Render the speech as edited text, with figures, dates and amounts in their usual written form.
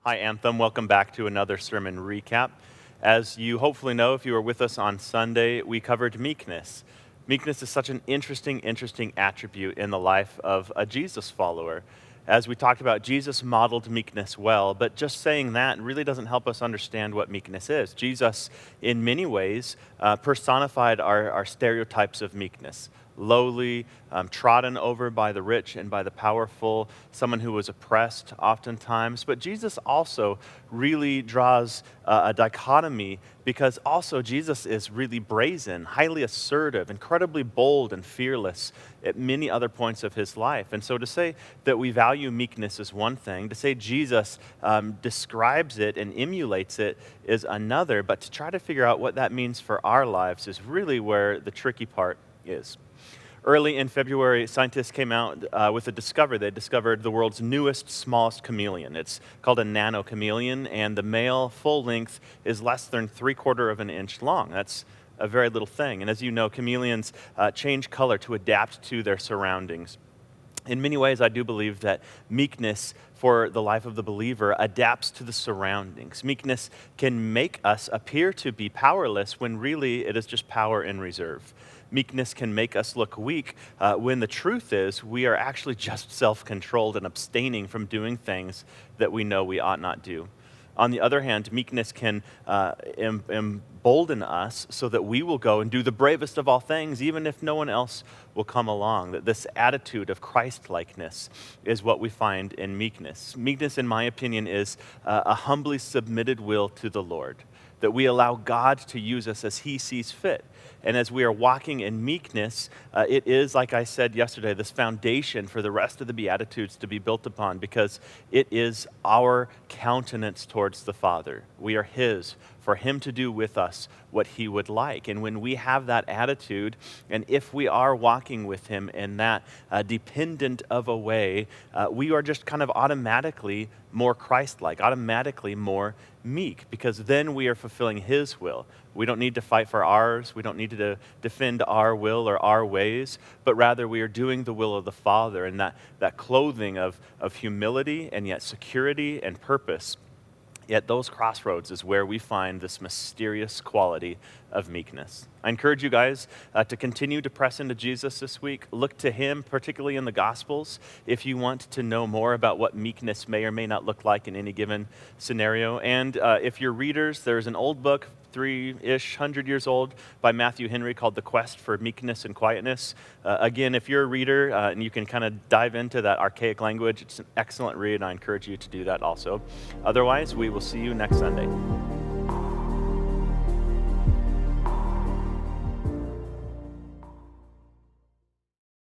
Hi, Anthem. Welcome back to another sermon recap. As you hopefully know, if you were with us on Sunday, we covered meekness. Meekness is such an interesting attribute in the life of a Jesus follower. As we talked about, Jesus modeled meekness well, but just saying that really doesn't help us understand what meekness is. Jesus, in many ways, personified our stereotypes of meekness: lowly, trodden over by the rich and by the powerful, someone who was oppressed oftentimes. But Jesus also really draws a dichotomy, because also Jesus is really brazen, highly assertive, incredibly bold and fearless at many other points of his life. And so to say that we value meekness is one thing, to say Jesus describes it and emulates it is another, but to try to figure out what that means for our lives is really where the tricky part is. Early in February, scientists came out with a discovery. They discovered the world's newest, smallest chameleon. It's called a nano chameleon, and the male full length is less than 3/4 of an inch long. That's a very little thing. And as you know, chameleons change color to adapt to their surroundings. In many ways, I do believe that meekness for the life of the believer adapts to the surroundings. Meekness can make us appear to be powerless when really it is just power in reserve. Meekness can make us look weak when the truth is we are actually just self-controlled and abstaining from doing things that we know we ought not do. On the other hand, meekness can embolden us so that we will go and do the bravest of all things, even if no one else will come along. That this attitude of Christ-likeness is what we find in meekness. Meekness, in my opinion, is a humbly submitted will to the Lord, that we allow God to use us as he sees fit. And as we are walking in meekness, it is, like I said yesterday, this foundation for the rest of the Beatitudes to be built upon, because it is our countenance towards the Father. We are his, for him to do with us what he would like. And when we have that attitude, and if we are walking with him in that dependent of a way, we are just kind of automatically more Christ-like, automatically more meek, because then we are fulfilling his will. We don't need to fight for ours. We don't need to defend our will or our ways, but rather we are doing the will of the Father, and that clothing of humility and yet security and purpose. Yet those crossroads is where we find this mysterious quality of meekness. I encourage you guys to continue to press into Jesus this week. Look to him, particularly in the Gospels, if you want to know more about what meekness may or may not look like in any given scenario. And if you're readers, there's an old book, 300 years old, by Matthew Henry, called The Quest for Meekness and Quietness. Again, if you're a reader and you can kind of dive into that archaic language, it's an excellent read, and I encourage you to do that also. Otherwise, we will see you next Sunday.